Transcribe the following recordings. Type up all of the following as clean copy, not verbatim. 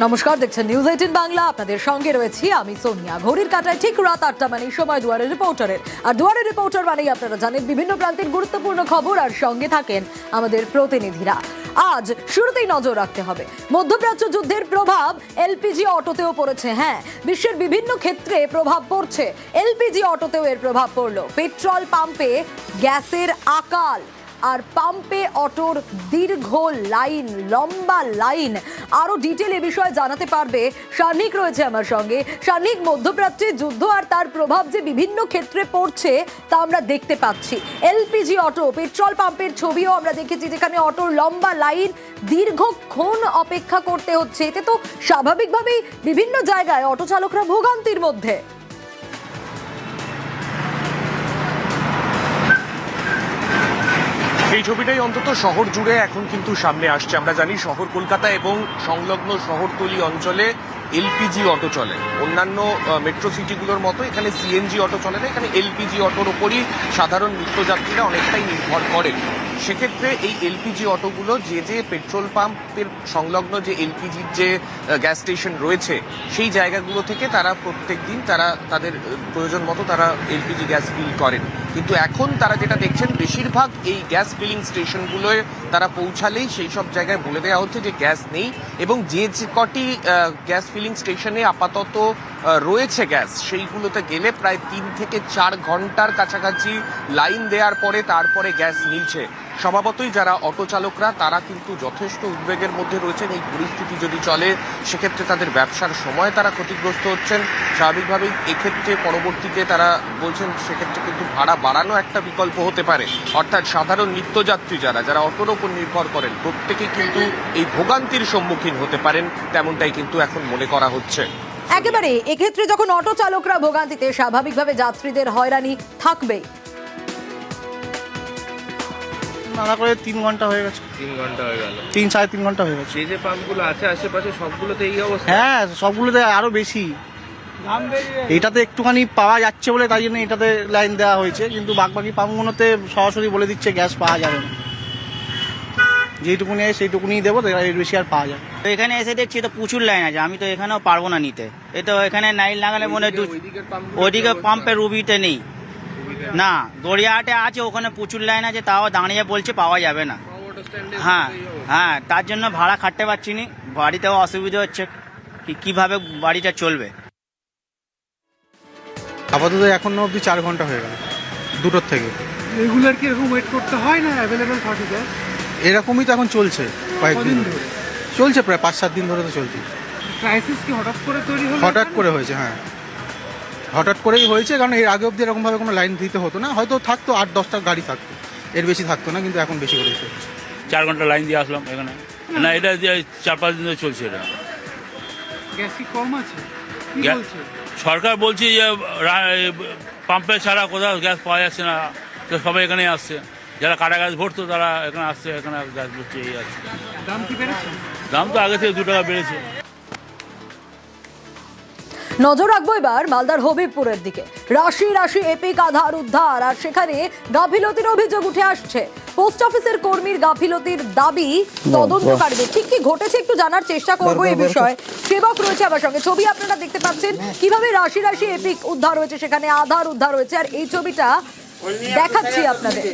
নমস্কার, দেখছেন নিউজ 18 বাংলা। আপনাদের সঙ্গে রয়েছি আমি সোনিয়া। ঘড়ির কাঁটায় ঠিক রাত 8টা মানে সময় দুয়ারের রিপোর্টারের। আর দুয়ারের রিপোর্টার মানেই আপনারা জানেন বিভিন্ন প্রান্তের গুরুত্বপূর্ণ খবর, আর সঙ্গে থাকেন আমাদের প্রতিনিধিরা। আজ শুরুতেই নজর রাখতে হবে মধ্যপ্রাচ্য যুদ্ধের প্রভাব এলপিজি অটোতেও পড়েছে। হ্যাঁ, বিশ্বের বিভিন্ন ক্ষেত্রে প্রভাব পড়ছে, এলপিজি অটোতেও এর প্রভাব পড়লো। পেট্রোল পাম্পে গ্যাসের আকাল, আর পাম্পে অটোর দীর্ঘ লাইন, লম্বা লাইন। আরো ডিটেল এ বিষয়ে জানাতে পারবে শানিক, রয়েছে আমার সঙ্গে। শানিক, মধ্যপ্রাচ্যে যুদ্ধ আর তার প্রভাব যে বিভিন্ন ক্ষেত্রে পড়ছে তা আমরা দেখতে পাচ্ছি। এলপিজি অটো, পেট্রোল পাম্পের ছবিও আমরা দেখেছি, যেখানে অটোর লম্বা লাইন, দীর্ঘক্ষণ অপেক্ষা করতে হচ্ছে। এতে তো স্বাভাবিকভাবেই বিভিন্ন জায়গায় অটো চালকরা ভোগান্তির মধ্যে। এই ছবিটাই অন্তত শহর জুড়ে এখন কিন্তু সামনে আসছে। আমরা জানি শহর কলকাতা এবং সংলগ্ন শহরতলি অঞ্চলে এলপিজি অটো চলে। অন্যান্য মেট্রো সিটিগুলোর মতো এখানে সিএনজি অটো চলে না, এখানে এলপিজি অটোর ওপরই সাধারণ নিত্যযাত্রীরা অনেকটাই নির্ভর করেন। সেক্ষেত্রে এই এলপিজি অটোগুলো যে পেট্রোল পাম্পের সংলগ্ন যে এলপিজির যে গ্যাস স্টেশন রয়েছে সেই জায়গাগুলো থেকে তারা প্রত্যেক দিন তাদের প্রয়োজন মতো তারা এলপিজি গ্যাস ফিল করেন। কিন্তু এখন তারা যেটা দেখছেন, বেশিরভাগ এই গ্যাস ফিলিং স্টেশনগুলোয় তারা পৌঁছালেই সেই সব জায়গায় বলে দেওয়া হচ্ছে যে গ্যাস নেই, এবং যে কটি গ্যাস ফিলিং স্টেশনে আপাতত রয়েছে গ্যাস, সেইগুলোতে গেলে প্রায় 3 থেকে 4 ঘন্টার কাছাকাছি লাইন দেওয়ার পরে তারপরে গ্যাস মিলছে। স্বভাবতই যারা অটো চালকরা তারা কিন্তু যথেষ্ট উদ্বেগের মধ্যে রয়েছেন। এই পরিস্থিতি যদি চলে সেক্ষেত্রে তাদের ব্যবসার সময় তারা ক্ষতিগ্রস্ত হচ্ছেন। স্বাভাবিকভাবেই এক্ষেত্রে পরবর্তীতে তারা বলছেন সেক্ষেত্রে কিন্তু ভাড়া বাড়ানো একটা বিকল্প হতে পারে। অর্থাৎ সাধারণ নিত্যযাত্রী যারা অটোর ওপর নির্ভর করেন প্রত্যেকেই কিন্তু এই ভোগান্তির সম্মুখীন হতে পারেন, তেমনটাই কিন্তু এখন মনে করা হচ্ছে। একেবারে এক্ষেত্রে যখন অটো চালকরা ভোগান্তিতে, স্বাভাবিকভাবে যাত্রীদের হয়রানি থাকবেই। নানা করে 3 ঘন্টা হয়ে গেছে। 3 ঘন্টা হয়ে গেল। 3-3.5 ঘন্টা হয়ে গেছে। যে পাম্পগুলো আছে আশেপাশে সবগুলোতে এই অবস্থা? হ্যাঁ, সবগুলোতে আরো বেশি। এটাতে একটুখানি পাওয়া যাচ্ছে বলে তাই জন্য এটাতে লাইন দেওয়া হয়েছে, কিন্তু বাকি পাম্পগুলোতে সরাসরি বলে দিচ্ছে গ্যাস পাওয়া যাবে না। যেইটুকুনি সেইটুকুনি দেবো, এর বেশি আর পাওয়া যাবে। তো এখানে এসে দেখছি তো প্রচুর লাইন আছে, আমি তো এখানেও পারবো না নিতে। এই তো এখানে লাইন লাগালে মনে হয় ওইদিকে পাম্পের রুবিতে নেই না, গড়িয়াহাটে আছে, ওখানে প্রচুর লাইন আছে, তাও দাঁড়িয়ে বলছে পাওয়া যাবে না। হ্যাঁ, তার জন্য ভাড়া খাটতে পারছি না, বাড়িতেও অসুবিধা হচ্ছে, কিভাবে বাড়িটা চলবে। আপাতত এখনো অবধি 4 ঘন্টা হয়ে গেল, দুটোর থেকে। রেগুলার কি এরকম ওয়েট করতে হয় না? অ্যাভেলেবেল থাকে গ্যাস? এরকমই তো এখন চলছে, কয়েকদিন ধরে চলছে, প্রায় 5-7 দিন ধরে তো চলছে। ক্রাইসিস কি হঠাৎ করে তৈরি হলো? হঠাৎ করে হয়েছে, হ্যাঁ হঠাৎ করেই হয়েছে, কারণ এর আগে অবধি এরকমভাবে কোনো লাইন দিতে হতো না। হয়তো থাকতো 8-10টা গাড়ি থাকতো, এর বেশি থাকতো না, কিন্তু এখন বেশি করে চলছে। 4 ঘন্টা লাইন দিয়ে আসলাম এখানে। না, এটা 4-5 দিন ধরে চলছে। এটা গ্যাস কি কম আছে? কি বলছে সরকার? বলছে যে পাম্পে ছাড়া কোথাও গ্যাস পাওয়া যাচ্ছে না, তো সবাই এখানে আসছে। যারা কাটা গ্যাস ভরতো তারা এখানে আসছে, এখানে গ্যাস ভরছে, এই আছে। দাম কি বেড়েছে? দাম তো আগে থেকে 2 টাকা বেড়েছে। নজর রাখবো এবার মালদার হবিবপুরের দিকে। রাশি রাশি এপিক আধার উদ্ধার, আর সেখানে গাফিলতির অভিযোগ উঠে আসছে। পোস্ট অফিসের কর্মীর গাফিলতির দাবি তদন্তকারীদের। ঠিক কি ঘটেছে একটু জানার চেষ্টা করবো এই বিষয়ে। সেবক রয়েছে আমার সঙ্গে, ছবি আপনারা দেখতে পাচ্ছেন কিভাবে রাশি রাশি এপিক উদ্ধার হয়েছে, সেখানে আধার উদ্ধার হয়েছে, আর এই ছবিটা দেখাচ্ছি আপনাদের।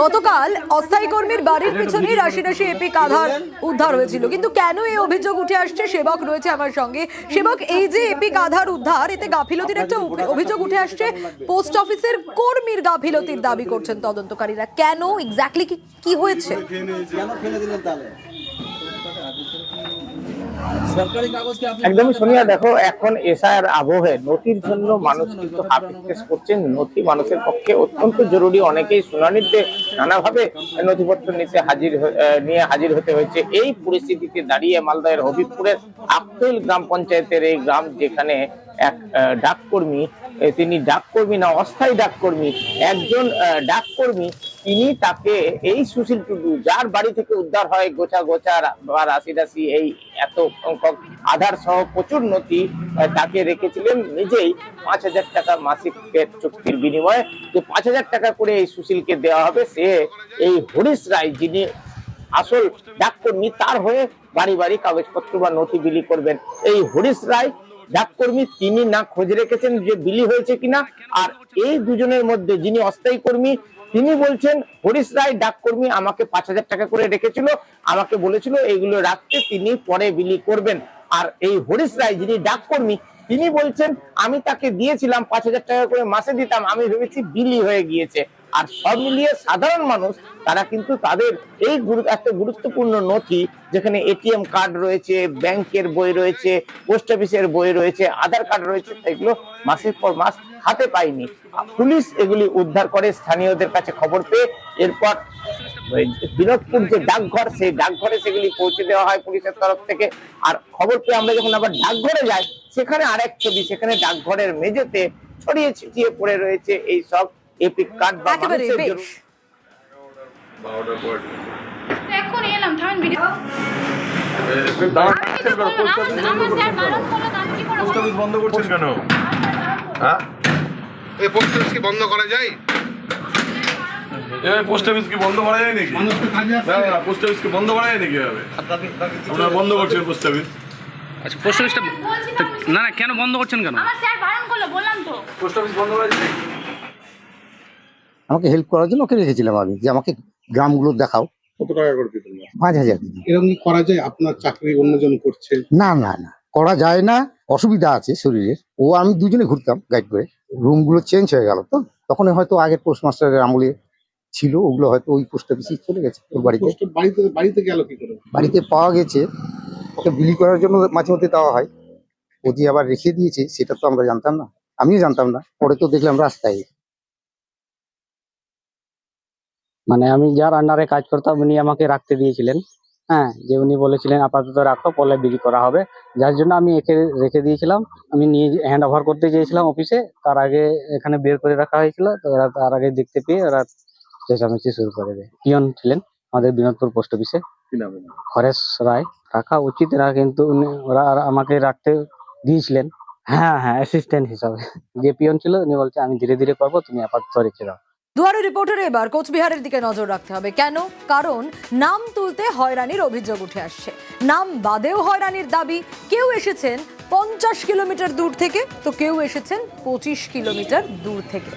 গতকাল অস্থায়ী কর্মীর বাড়ির পিছনে রাশি রাশি এপিক আধার উদ্ধার হয়েছিল, কিন্তু কেন এই অভিযোগ উঠে আসছে? সেবক রয়েছে আমার সঙ্গে। সেবক, এই যে এপিক আধার উদ্ধার, এতে গাফিলতির একটা অভিযোগ উঠে আসছে। পোস্ট অফিসের কর্মীর গাফিলতির দাবি করছেন তদন্তকারীরা। কেন, এক্স্যাক্টলি কি হয়েছে? একদমই সোনিয়া, দেখো এখন এসআইআর আবহে নথির জন্য মানুষ কিন্তু হাপিত্তেশ করছেন। নথি মানুষের পক্ষে অত্যন্ত জরুরি। অনেকেই শুনানিতে নানাভাবে নথিপত্র নিয়ে হাজির হতে হয়েছে। এই পরিস্থিতিতে দাঁড়িয়ে মালদার হবিবপুরের আক্কেল গ্রাম পঞ্চায়েতের এই গ্রাম, যেখানে এক ডাককর্মী, তিনি ডাককর্মী না, অস্থায়ী ডাককর্মী, একজন ডাককর্মী তিনি তাকে এই সুশীল টুডু যার বাড়ি থেকে উদ্ধার হয় গোছা গোছা বা রাশি রাশি এই এত সংখ্যক আধার সহ প্রচুর নথি, তাকে রেখেছিলেন নিজেই 5,000 টাকা মাসিক চুক্তির বিনিময়ে, যে 5,000 টাকা করে এই সুশীলকে দেওয়া হবে। সে এই হরিশ রায় যিনি আসল ডাককর্মী, তার হয়ে বাড়ি বাড়ি কাগজপত্র বা নথি বিলি করবেন। এই হরিশ রায় ডাককর্মী, তিনি না খোঁজ রেখেছেন যে বিলি হয়েছে কিনা, আর এই দুজনের মধ্যে যিনি অস্থায়ী কর্মী তিনি বলছেন হরিশ রায় ডাককর্মী আমাকে 5,000 টাকা করে রেখেছিল, আমাকে বলেছিল এইগুলো রাখতে, তিনি পরে বিলি করবেন। আর এই হরিশ রায় যিনি ডাককর্মী তিনি বলছেন আমি তাকে দিয়েছিলাম 5,000 টাকা করে মাসে দিতাম, আমি ভেবেছি বিলি হয়ে গিয়েছে। আর সব মিলিয়ে সাধারণ মানুষ তারা কিন্তু তাদের এই একটা গুরুত্বপূর্ণ নথি, যেখানে এটিএম কার্ড রয়েছে, ব্যাংকের বই রয়েছে, পোস্ট অফিসের বই রয়েছে, আধার কার্ড রয়েছে, সেগুলো মাসের পর মাস হাতে পায়নি। পুলিশ এগুলি উদ্ধার করে স্থানীয়দের কাছে খবর পেয়ে, এরপর বিনোদপুর যে ডাকঘর, সেই ডাকঘরে সেগুলি পৌঁছে দেওয়া হয় পুলিশের তরফ থেকে। আর খবর পেয়ে আমরা যখন আবার ডাকঘরে যাই, সেখানে আরেক ছবি, সেখানে ডাকঘরের মেঝেতে ছড়িয়ে ছিটিয়ে পড়ে রয়েছে এই সব এপিক কার্ড বা একেবারে মানুষের বেশ। জন্য। এখন এলাম থামেন ভিডিও বন্ধ করছেন কেন? হ্যাঁ, এই পোস্ট অফিস কি বন্ধ করা যায়? পোস্ট অফিস কি বন্ধ করা যায় নাকি? না, পোস্ট অফিস কি বন্ধ করা যায় নাকি? আপনারা বন্ধ করছেন পোস্ট অফিস? আচ্ছা, পোস্ট অফিসটা না না কেন বন্ধ করছেন কেন? আমার স্যার বারণ করলো, বললাম তো। পোস্ট অফিস বন্ধ করা যায়? আমাকে হেল্প করার জন্য ওকে রেখেছিলাম আমি, যে আমাকে গ্রামগুলো দেখাও। কত টাকা করে দিতেন? 5,000। এরকম কি করা যায়? আপনার চাকরি অন্যজন করছে। না না না, করা যায় না, অসুবিধা আছে শরীরের। ও আমি দুজনে ঘুরতাম গাইড করে, রুমগুলো চেঞ্জ হয়ে গেল, তো তখন হয়তো আগের পোস্টমাস্টারের আমলে ছিল, ওগুলো হয়তো ওই পোস্ট অফিসে চলে গেছে ওর বাড়িতে। বাড়িতে গেল কি করে? বাড়িতে পাওয়া গেছে, ওকে বিলি করার জন্য মাঝে মধ্যে দেওয়া হয়। ও যে আবার রেখে দিয়েছে সেটা তো আমরা জানতাম না, আমিও জানতাম না, পরে তো দেখলাম রাস্তায়। মানে আমি যার আন্ডারে কাজ করতাম উনি আমাকে রাখতে দিয়েছিলেন, হ্যাঁ, যে উনি বলেছিলেন আপাতত রাখো, পরে বিলি করা হবে, যার জন্য আমি একে রেখে দিয়েছিলাম। আমি নিয়ে হ্যান্ড ওভার করতে চেয়েছিলাম অফিসে, তার আগে এখানে বের করে রাখা হয়েছিল, তো ওরা তার আগে দেখতে পেয়ে ওরা চেঁচামেচি শুরু করে দেয়। পিয়ন ছিলেন আমাদের বিনোদপুর পোস্ট অফিসে, হরেশ রায়। রাখা উচিত না, কিন্তু ওরা আমাকে রাখতে দিয়েছিলেন। হ্যাঁ হ্যাঁ, অ্যাসিস্ট্যান্ট হিসাবে। যে পিয়ন ছিল উনি বলছে আমি ধীরে ধীরে করবো, তুমি আপাতত রেখে দাও। দুয়ারে রিপোর্টারে এবার কোচবিহারের দিকে নজর রাখতে হবে। কেন? কারণ নাম তুলতে হয়রানির অভিযোগ উঠে আসছে। নাম বাদেও হয়রানির দাবি। কেউ এসেছেন 50 কিলোমিটার দূর থেকে, তো কেউ এসেছেন 25 কিলোমিটার দূর থেকে।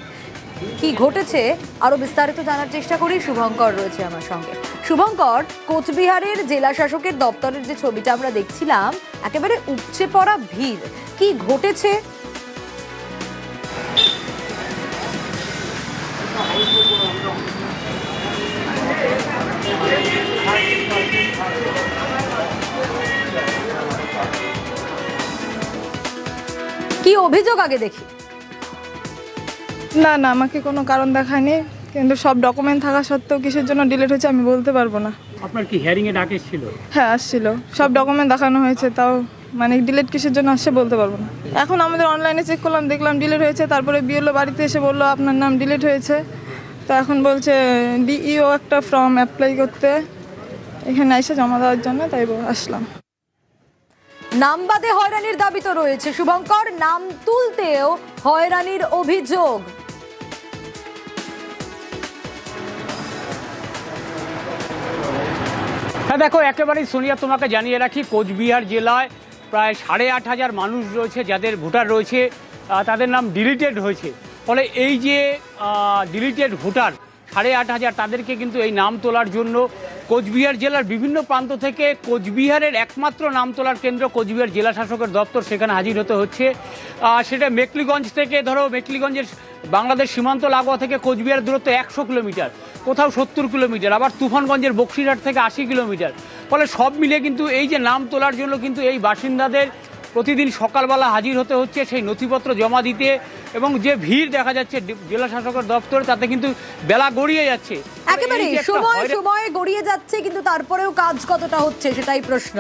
কি ঘটেছে আরো বিস্তারিত জানার চেষ্টা করি। শুভঙ্কর রয়েছে আমার সঙ্গে। শুভঙ্কর, কোচবিহারের জেলা শাসকের দপ্তরের যে ছবিটা আমরা দেখছিলাম, একেবারে উপচে পড়া ভিড়, কি ঘটেছে? কি অভিযোগ আগে দেখি। না না, আমাকে কোনো কারণ দেখায়নি, কিন্তু সব ডকুমেন্ট থাকা সত্ত্বেও কিসের জন্য ডিলিট হয়েছে আমি বলতে পারবো না। আপনার কি হিয়ারিং এ ডাক এসেছিল? হ্যাঁ আসছিল, সব ডকুমেন্ট দেখানো হয়েছে, তাও মানে ডিলিট কিসের জন্য আসছে বলতে পারবো না। এখন আমাদের অনলাইনে চেক করলাম, দেখলাম ডিলিট হয়েছে, তারপরে বিএলও বাড়িতে এসে বললো আপনার নাম ডিলিট হয়েছে। তো এখন বলছে ডিইও একটা ফর্ম অ্যাপ্লাই করতে, এখানে এসে জমা দেওয়ার জন্য, তাই আসলাম। নাম বাদে হয়রানির দাবি তো রয়েছে শুভঙ্কর, নাম তুলতেও হয়রানির অভিযোগ। হ্যাঁ দেখো, একেবারেই সোনিয়া তোমাকে জানিয়ে রাখি, কোচবিহার জেলায় প্রায় 8,500 মানুষ রয়েছে যাদের ভোটার রয়েছে, তাদের নাম ডিলিটেড হয়েছে। ফলে এই যে ডিলিটেড ভোটার 8,500, তাদেরকে কিন্তু এই নাম তোলার জন্য কোচবিহার জেলার বিভিন্ন প্রান্ত থেকে কোচবিহারের একমাত্র নাম তোলার কেন্দ্র কোচবিহার জেলা শাসকের দপ্তর, সেখানে হাজির হতে হচ্ছে। সেটা মেকলিগঞ্জ থেকে, ধরো মেকলিগঞ্জের বাংলাদেশ সীমান্ত লাগোয়া থেকে কোচবিহার দূরত্ব 100 কিলোমিটার, কোথাও 70 কিলোমিটার, আবার তুফানগঞ্জের বক্সিরহাট থেকে 80 কিলোমিটার। ফলে সব মিলে কিন্তু এই যে নাম তোলার জন্য কিন্তু এই বাসিন্দাদের প্রতিদিন সকালবেলা হাজির হতে হচ্ছে সেই নথিপত্র জমা দিতে, এবং যে ভিড় দেখা যাচ্ছে জেলা শাসকের দপ্তরে, তাতে কিন্তু বেলা গড়িয়ে যাচ্ছে। একেবারে সময় গড়িয়ে যাচ্ছে, কিন্তু তারপরেও কাজ কতটা হচ্ছে সেটাই প্রশ্ন।